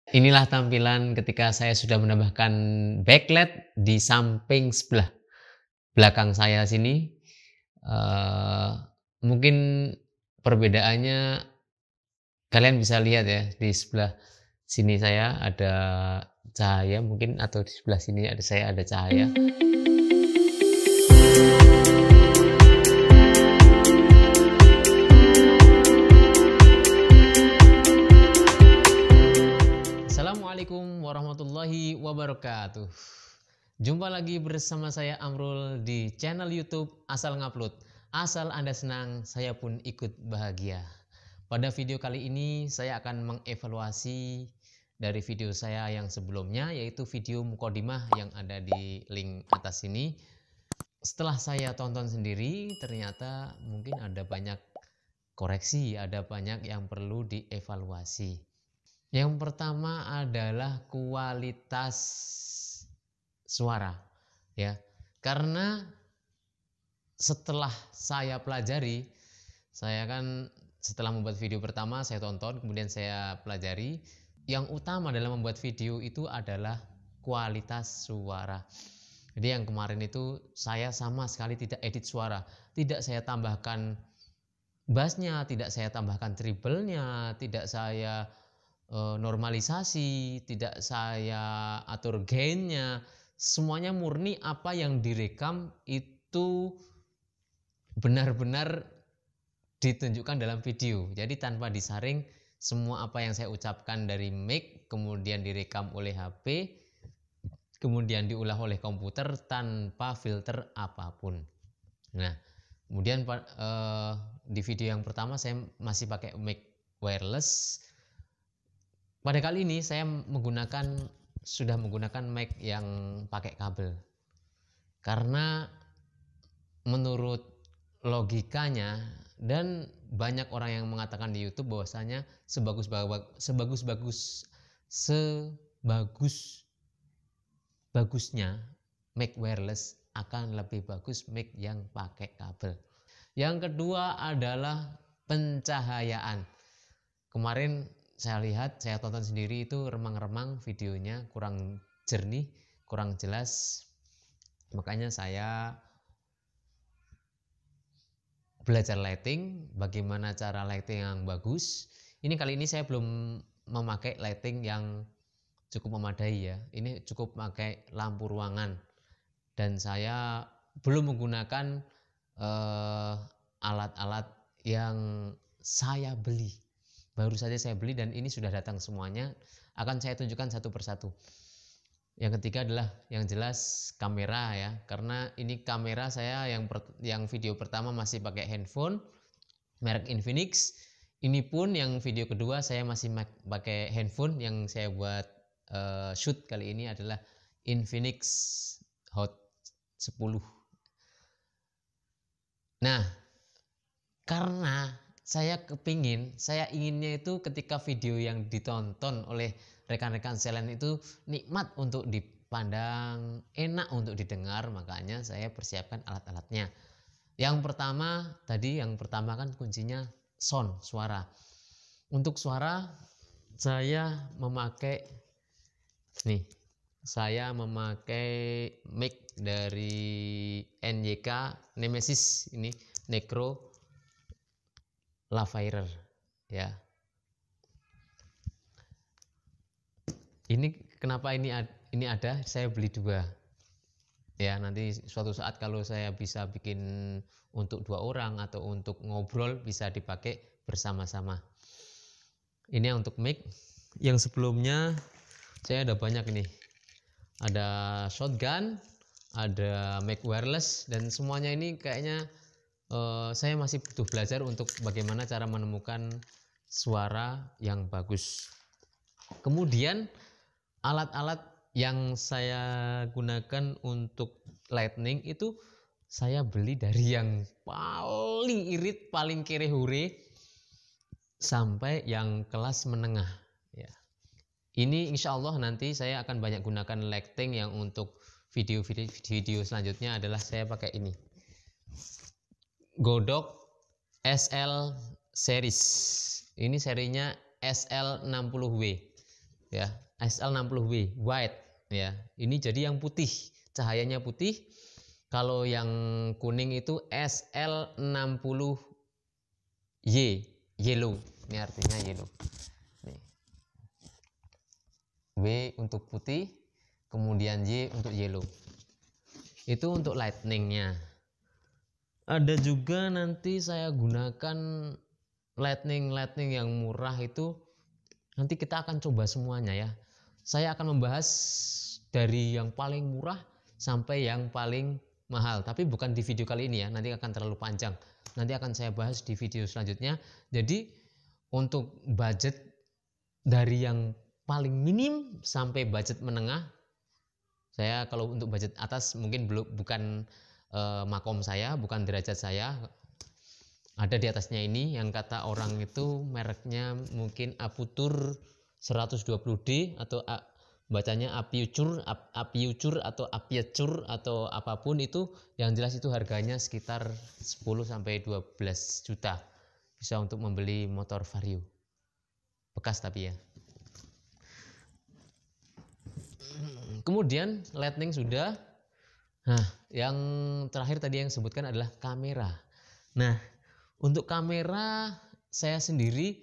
Inilah tampilan ketika saya sudah menambahkan backlight di samping sebelah belakang saya sini. Eee, Mungkin perbedaannya kalian bisa lihat ya, di sebelah sini saya ada cahaya mungkin atau di sebelah sini saya ada cahaya. Assalamualaikum warahmatullahi wabarakatuh. Jumpa lagi bersama saya Amrul di channel YouTube Asal Ngupload. Asal Anda senang, saya pun ikut bahagia. Pada video kali ini saya akan mengevaluasi dari video saya yang sebelumnya, yaitu video mukodimah yang ada di link atas ini. Setelah saya tonton sendiri, ternyata mungkin ada banyak koreksi, ada banyak yang perlu dievaluasi. Yang pertama adalah kualitas suara, ya. Karena setelah saya pelajari, saya kan setelah membuat video pertama saya tonton, kemudian saya pelajari. Yang utama dalam membuat video itu adalah kualitas suara. Jadi yang kemarin itu saya sama sekali tidak edit suara, tidak saya tambahkan bassnya, tidak saya tambahkan treble-nya, tidak saya normalisasi, tidak saya atur gainnya, semuanya murni apa yang direkam itu benar-benar ditunjukkan dalam video. Jadi tanpa disaring, semua apa yang saya ucapkan dari mic kemudian direkam oleh HP, kemudian diolah oleh komputer tanpa filter apapun. Nah, kemudian di video yang pertama saya masih pakai mic wireless. Pada kali ini saya sudah menggunakan mic yang pakai kabel. Karena menurut logikanya dan banyak orang yang mengatakan di YouTube bahwasanya sebagusnya mic wireless akan lebih bagus mic yang pakai kabel. Yang kedua adalah pencahayaan. Kemarin saya lihat, saya tonton sendiri itu remang-remang videonya, kurang jernih, kurang jelas. Makanya saya belajar lighting, bagaimana cara lighting yang bagus. Ini kali ini saya belum memakai lighting yang cukup memadai ya. Ini cukup pakai lampu ruangan. Dan saya belum menggunakan alat-alat yang saya beli. Baru saja saya beli dan ini sudah datang semuanya. Akan saya tunjukkan satu persatu. Yang ketiga adalah yang jelas kamera ya. Karena ini kamera saya yang video pertama masih pakai handphone merek Infinix. Ini pun yang video kedua saya masih pakai handphone yang saya buat shoot kali ini adalah Infinix Hot 10. Nah, karena saya inginnya itu ketika video yang ditonton oleh rekan-rekan selen itu nikmat untuk dipandang, enak untuk didengar, makanya saya persiapkan alat-alatnya. Yang pertama kan kuncinya sound, suara. Untuk suara saya memakai mic dari NYK Nemesis ini, Necro Lavalier ya. Ini kenapa ini ada? Saya beli dua. Ya, nanti suatu saat kalau saya bisa bikin untuk 2 orang atau untuk ngobrol bisa dipakai bersama-sama. Ini untuk mic. Yang sebelumnya saya ada banyak ini. Ada shotgun, ada mic wireless dan semuanya ini kayaknya saya masih butuh belajar untuk bagaimana cara menemukan suara yang bagus. Kemudian alat-alat yang saya gunakan untuk lightning itu saya beli dari yang paling irit, paling kere hure sampai yang kelas menengah ya. Ini insya Allah nanti saya akan banyak gunakan lighting yang untuk video selanjutnya adalah saya pakai ini. Godok SL series. Ini serinya SL60W. ya, SL60W white ya. Ini jadi yang putih, cahayanya putih. Kalau yang kuning itu SL60Y yellow. Ini artinya yellow. Nih. W untuk putih, kemudian Y untuk yellow. Itu untuk lightningnya. Ada juga nanti saya gunakan lightning yang murah itu. Nanti kita akan coba semuanya ya. Saya akan membahas dari yang paling murah sampai yang paling mahal. Tapi bukan di video kali ini ya. Nanti akan terlalu panjang. Nanti akan saya bahas di video selanjutnya. Jadi untuk budget dari yang paling minim sampai budget menengah. Saya kalau untuk budget atas mungkin bukan makom saya, bukan derajat saya. Ada di atasnya ini yang kata orang itu mereknya mungkin Aputure 120D atau bacanya Aputure atau Apiature atau apapun itu, yang jelas itu harganya sekitar 10 sampai 12 juta. Bisa untuk membeli motor Vario. Bekas tapi ya. Kemudian lightning sudah. Nah, yang terakhir tadi yang sebutkan adalah kamera. Nah, untuk kamera saya sendiri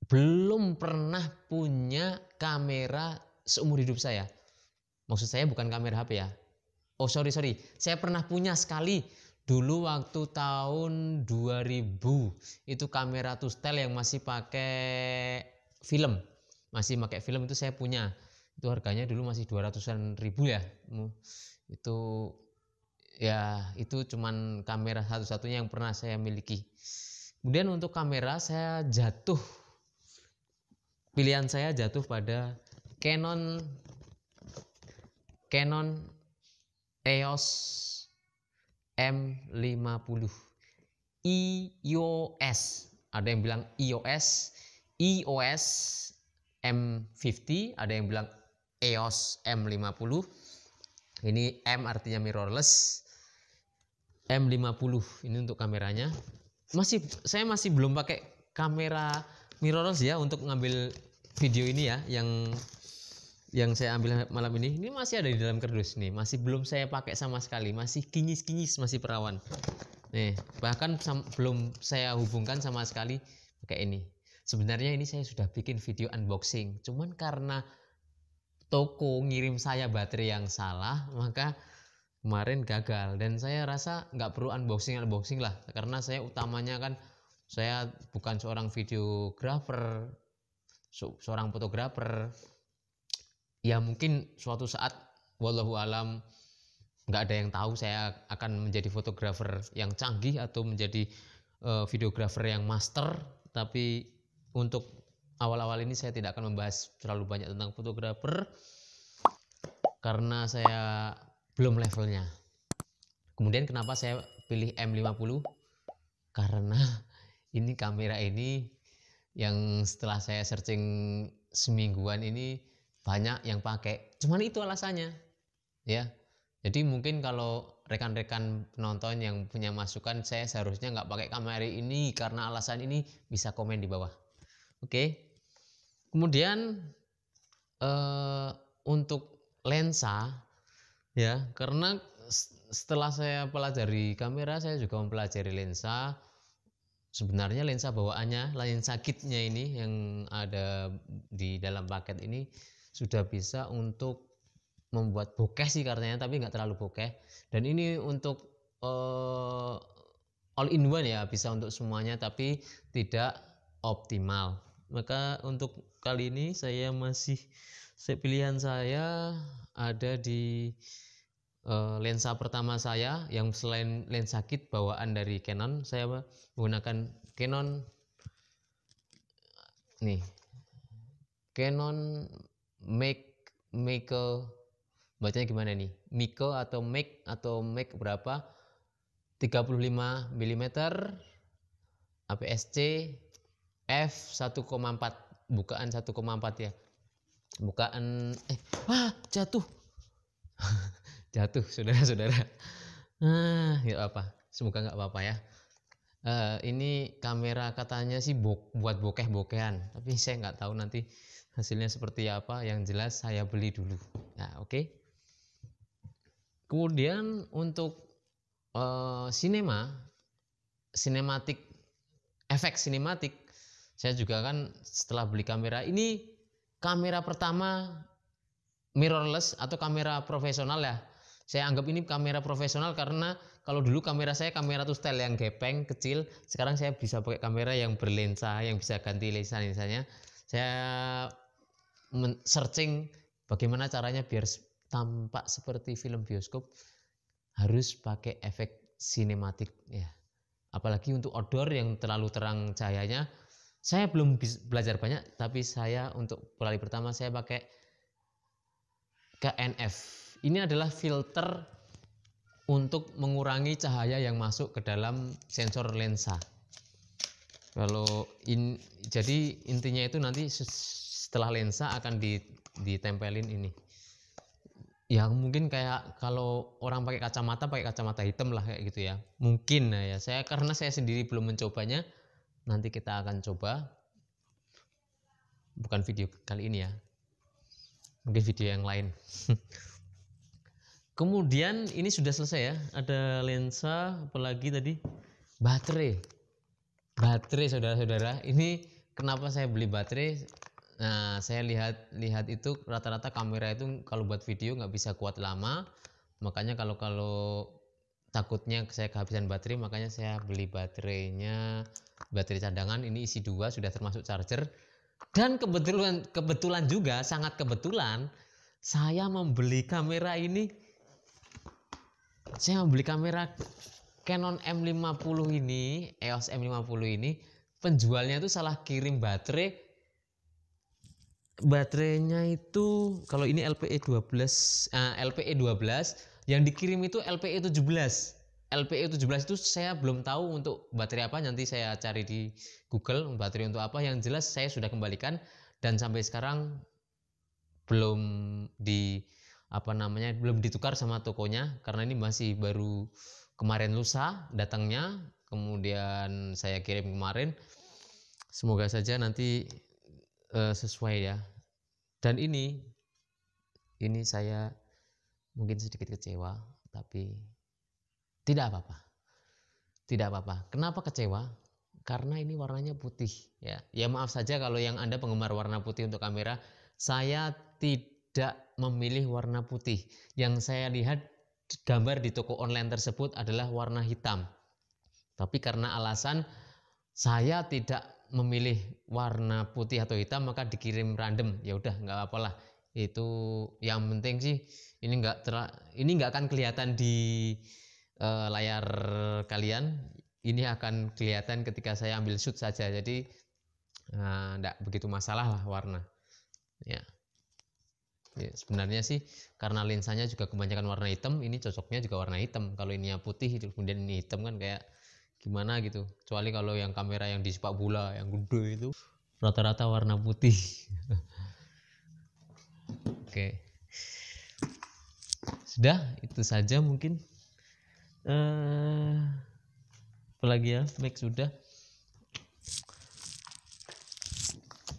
belum pernah punya kamera seumur hidup saya. Maksud saya bukan kamera HP ya. Oh sorry, saya pernah punya sekali dulu waktu tahun 2000. Itu kamera Tustel yang masih pakai film. Masih pakai film itu saya punya. Itu harganya dulu masih 200-an ribu ya. Itu ya, itu cuman kamera satu-satunya yang pernah saya miliki. Kemudian untuk kamera pilihan saya jatuh pada Canon EOS M50 EOS. Ada yang bilang EOS M50, ada yang bilang EOS M50. Ini M artinya mirrorless. M50 ini untuk kameranya. Saya masih belum pakai kamera mirrorless ya untuk ngambil video ini ya, yang saya ambil malam ini. Ini masih ada di dalam kardus nih, masih belum saya pakai sama sekali, masih kinyis, masih perawan. Nih, bahkan belum saya hubungkan sama sekali pakai ini. Sebenarnya ini saya sudah bikin video unboxing, cuman karena toko ngirim saya baterai yang salah, maka kemarin gagal. Dan saya rasa nggak perlu unboxing lah, karena saya utamanya kan saya bukan seorang videografer, seorang fotografer. Ya mungkin suatu saat wallahu alam nggak ada yang tahu saya akan menjadi fotografer yang canggih atau menjadi videografer yang master. Tapi untuk awal-awal ini saya tidak akan membahas terlalu banyak tentang fotografer karena saya belum levelnya. Kemudian kenapa saya pilih M50? Karena ini kamera ini yang setelah saya searching semingguan ini banyak yang pakai. Cuman itu alasannya ya. Jadi mungkin kalau rekan-rekan penonton yang punya masukan, saya seharusnya nggak pakai kamera ini karena alasan ini, bisa komen di bawah. Oke. Kemudian untuk lensa ya, karena setelah saya pelajari kamera, saya juga mempelajari lensa. Sebenarnya lensa bawaannya, lensa kitnya ini yang ada di dalam paket ini sudah bisa untuk membuat bokeh sih katanya, tapi nggak terlalu bokeh. Dan ini untuk all in one ya, bisa untuk semuanya tapi tidak optimal. Maka untuk kali ini pilihan saya ada di lensa pertama saya yang selain lensa kit bawaan dari Canon. Saya menggunakan Canon Miko, bacanya gimana nih, Miko atau Make berapa, 35 mm APS-C f1,4, bukaan 1,4 ya, bukaan jatuh jatuh saudara-saudara. Nggak apa, semoga nggak apa-apa ya. Ini kamera katanya sih buat bokeh-bokehan, tapi saya nggak tahu nanti hasilnya seperti apa, yang jelas saya beli dulu. Nah, oke. Kemudian untuk sinematik, efek sinematik, saya juga kan setelah beli kamera ini, kamera pertama mirrorless atau kamera profesional ya. Saya anggap ini kamera profesional karena kalau dulu kamera saya kamera tuh style yang gepeng kecil, sekarang saya bisa pakai kamera yang berlensa, yang bisa ganti lensa-lensanya. Saya searching bagaimana caranya biar tampak seperti film bioskop, harus pakai efek sinematik ya. Apalagi untuk outdoor yang terlalu terang cahayanya, saya belum belajar banyak, tapi saya untuk kali pertama saya pakai KNF. Ini adalah filter untuk mengurangi cahaya yang masuk ke dalam sensor lensa. Jadi intinya itu nanti setelah lensa akan ditempelin ini. Ya mungkin kayak kalau orang pakai kacamata hitam lah kayak gitu ya. Mungkin ya. Karena saya sendiri belum mencobanya. Nanti kita akan coba. Bukan video kali ini ya. Mungkin video yang lain. Kemudian ini sudah selesai ya. Ada lensa, apalagi tadi baterai saudara-saudara. Ini kenapa saya beli baterai? Nah, saya lihat itu rata-rata kamera itu kalau buat video nggak bisa kuat lama. Makanya kalau takutnya saya kehabisan baterai, makanya saya beli baterai cadangan. Ini isi 2, sudah termasuk charger. Dan kebetulan juga, sangat kebetulan, saya membeli kamera ini. Saya membeli kamera Canon M50 ini, EOS M50 ini, penjualnya itu salah kirim baterai. Baterainya itu kalau ini LPE 12, yang dikirim itu LPE 17. LPE 17 itu saya belum tahu untuk baterai apa, nanti saya cari di Google baterai untuk apa. Yang jelas saya sudah kembalikan dan sampai sekarang belum ditukar sama tokonya karena ini masih baru kemarin lusa datangnya, kemudian saya kirim kemarin. Semoga saja nanti sesuai ya. Dan ini saya mungkin sedikit kecewa, tapi tidak apa-apa. Kenapa kecewa? Karena ini warnanya putih ya. Ya maaf saja kalau yang Anda penggemar warna putih untuk kamera, saya tidak memilih warna putih. Yang saya lihat gambar di toko online tersebut adalah warna hitam. Tapi karena alasan saya tidak memilih warna putih atau hitam, maka dikirim random. Ya udah nggak apalah. Itu yang penting sih ini nggak akan kelihatan di layar kalian. Ini akan kelihatan ketika saya ambil shoot saja. Jadi nggak begitu masalah lah warna. Ya, sebenarnya sih karena lensanya juga kebanyakan warna hitam, ini cocoknya juga warna hitam. Kalau ini putih kemudian ini hitam kan kayak gimana gitu. Kecuali kalau yang kamera yang di sepak bola yang gede itu rata-rata warna putih. Oke. Sudah, itu saja mungkin. Apalagi ya, mic sudah.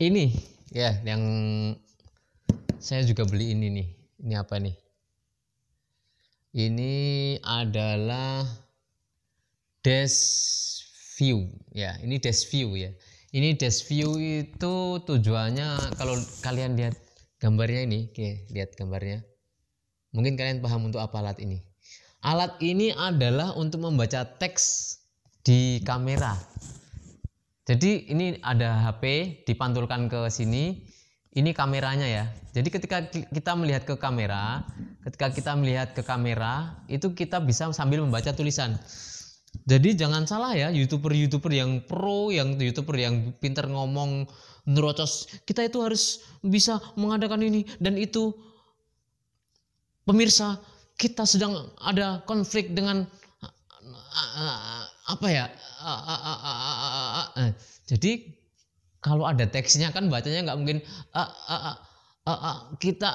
Ini ya yang saya juga beli ini nih. Ini apa nih? Ini adalah Dash View ya. Ini Dash View ya. Ini Dash View itu tujuannya kalau kalian lihat gambarnya ini, oke, lihat gambarnya. Mungkin kalian paham untuk apa alat ini. Alat ini adalah untuk membaca teks di kamera. Jadi ini ada HP dipantulkan ke sini. Ini kameranya ya. Jadi ketika kita melihat ke kamera, itu kita bisa sambil membaca tulisan. Jadi jangan salah ya, YouTuber yang pro, yang YouTuber yang pintar ngomong nerocos, kita itu harus bisa mengadakan ini dan itu. Pemirsa, kita sedang ada konflik dengan apa ya? Jadi kalau ada teksnya kan bacanya nggak mungkin kita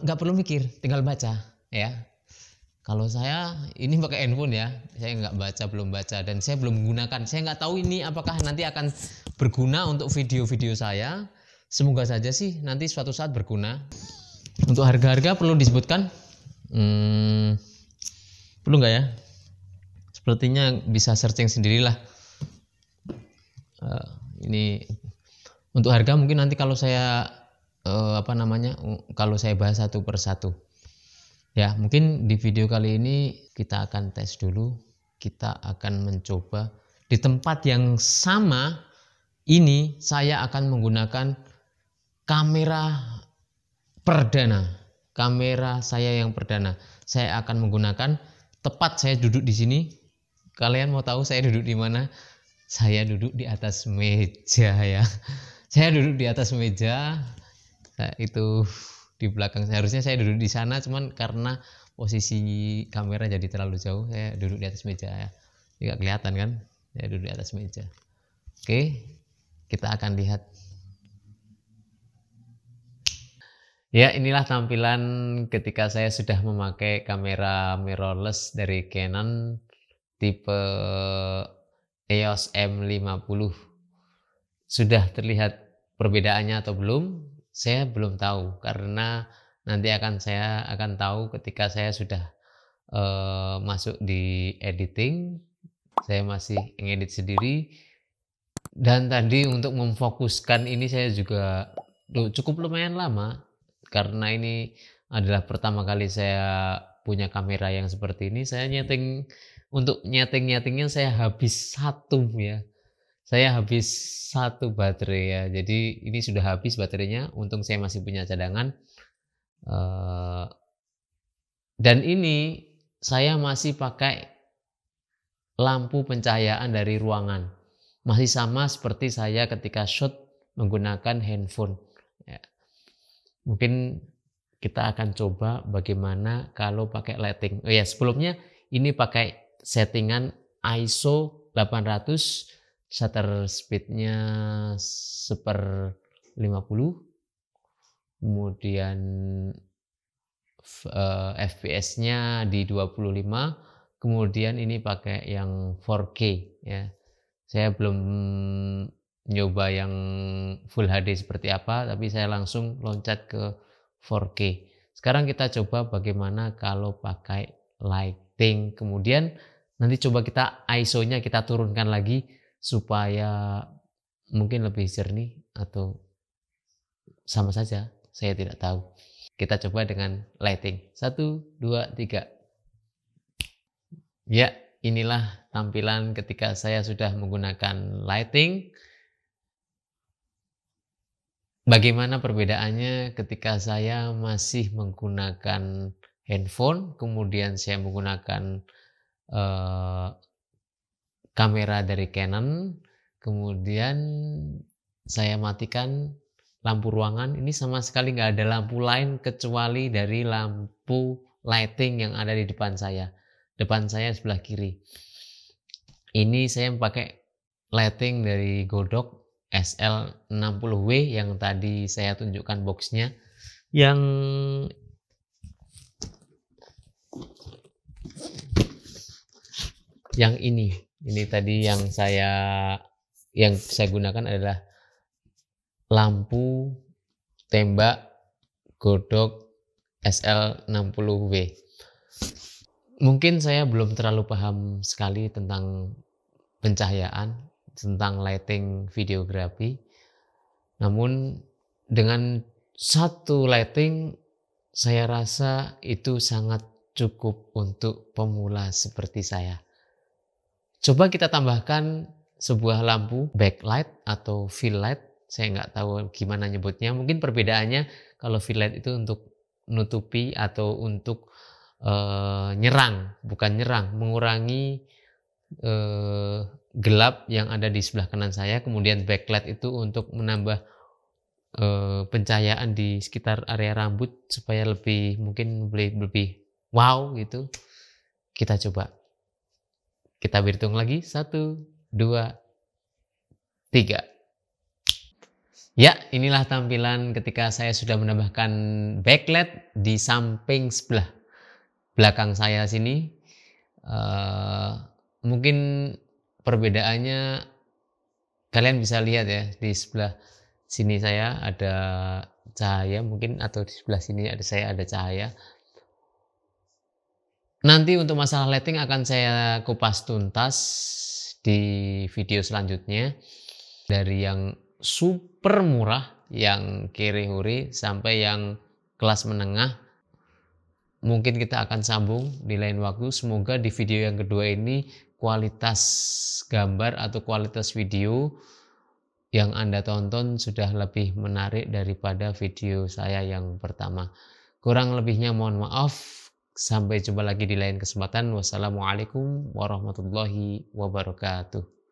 nggak perlu mikir, tinggal baca ya. Kalau saya ini pakai handphone ya, saya belum baca dan saya belum menggunakan. Saya nggak tahu ini apakah nanti akan berguna untuk video-video saya. Semoga saja sih nanti suatu saat berguna. Untuk harga-harga perlu disebutkan? Perlu nggak ya? Sepertinya bisa searching sendirilah. Ini untuk harga mungkin nanti kalau saya kalau saya bahas satu persatu. Ya, mungkin di video kali ini kita akan tes dulu. Kita akan mencoba di tempat yang sama ini saya akan menggunakan kamera perdana. Kamera saya yang perdana. Saya akan menggunakan, tepat saya duduk di sini. Kalian mau tahu saya duduk di mana? Saya duduk di atas meja ya. Saya duduk di atas meja. Itu di belakang, seharusnya saya duduk di sana, cuman karena posisi kamera jadi terlalu jauh, saya duduk di atas meja ya. Tidak kelihatan kan? Saya duduk di atas meja. Oke, kita akan lihat. Ya, inilah tampilan ketika saya sudah memakai kamera mirrorless dari Canon tipe EOS M50. Sudah terlihat perbedaannya atau belum? Saya belum tahu, karena nanti saya akan tahu ketika saya sudah masuk di editing. Saya masih ngedit sendiri, dan tadi untuk memfokuskan ini saya juga cukup lumayan lama, karena ini adalah pertama kali saya punya kamera yang seperti ini. Saya untuk nyetingnya saya habis satu baterai ya. Jadi ini sudah habis baterainya. Untung saya masih punya cadangan. Dan ini saya masih pakai lampu pencahayaan dari ruangan. Masih sama seperti saya ketika shoot menggunakan handphone. Ya. Mungkin kita akan coba bagaimana kalau pakai lighting. Oh ya, sebelumnya ini pakai settingan ISO 800, shutter speednya 1/50, kemudian FPS-nya di 25, kemudian ini pakai yang 4K ya. Saya belum nyoba yang Full HD seperti apa, tapi saya langsung loncat ke 4K. Sekarang kita coba bagaimana kalau pakai lighting, kemudian nanti coba kita ISO-nya kita turunkan lagi supaya mungkin lebih jernih atau sama saja, saya tidak tahu. Kita coba dengan lighting. 1, 2, 3. Ya, inilah tampilan ketika saya sudah menggunakan lighting. Bagaimana perbedaannya ketika saya masih menggunakan handphone, kemudian saya menggunakan kamera dari Canon, kemudian saya matikan lampu ruangan. Ini sama sekali nggak ada lampu lain kecuali dari lampu lighting yang ada di depan saya. Depan saya sebelah kiri. Ini saya pakai lighting dari Godok SL60W yang tadi saya tunjukkan boxnya. Yang ini tadi yang saya gunakan adalah lampu tembak Godok SL60W. Mungkin saya belum terlalu paham sekali tentang pencahayaan, tentang lighting videografi. Namun dengan satu lighting saya rasa itu sangat cukup untuk pemula seperti saya. Coba kita tambahkan sebuah lampu backlight atau fill light. Saya nggak tahu gimana nyebutnya. Mungkin perbedaannya kalau fill light itu untuk menutupi atau untuk mengurangi gelap yang ada di sebelah kanan saya. Kemudian backlight itu untuk menambah pencahayaan di sekitar area rambut supaya lebih wow gitu. Kita coba. Kita berhitung lagi. 1, 2, 3. Ya, inilah tampilan ketika saya sudah menambahkan backlight di samping sebelah belakang saya sini. Mungkin perbedaannya kalian bisa lihat ya, di sebelah sini saya ada cahaya mungkin, atau di sebelah sini saya ada cahaya. Nanti untuk masalah lighting akan saya kupas tuntas di video selanjutnya. Dari yang super murah, yang kere-hore, sampai yang kelas menengah. Mungkin kita akan sambung di lain waktu. Semoga di video yang kedua ini kualitas gambar atau kualitas video yang Anda tonton sudah lebih menarik daripada video saya yang pertama. Kurang lebihnya mohon maaf. Sampai jumpa lagi di lain kesempatan. Wassalamualaikum warahmatullahi wabarakatuh.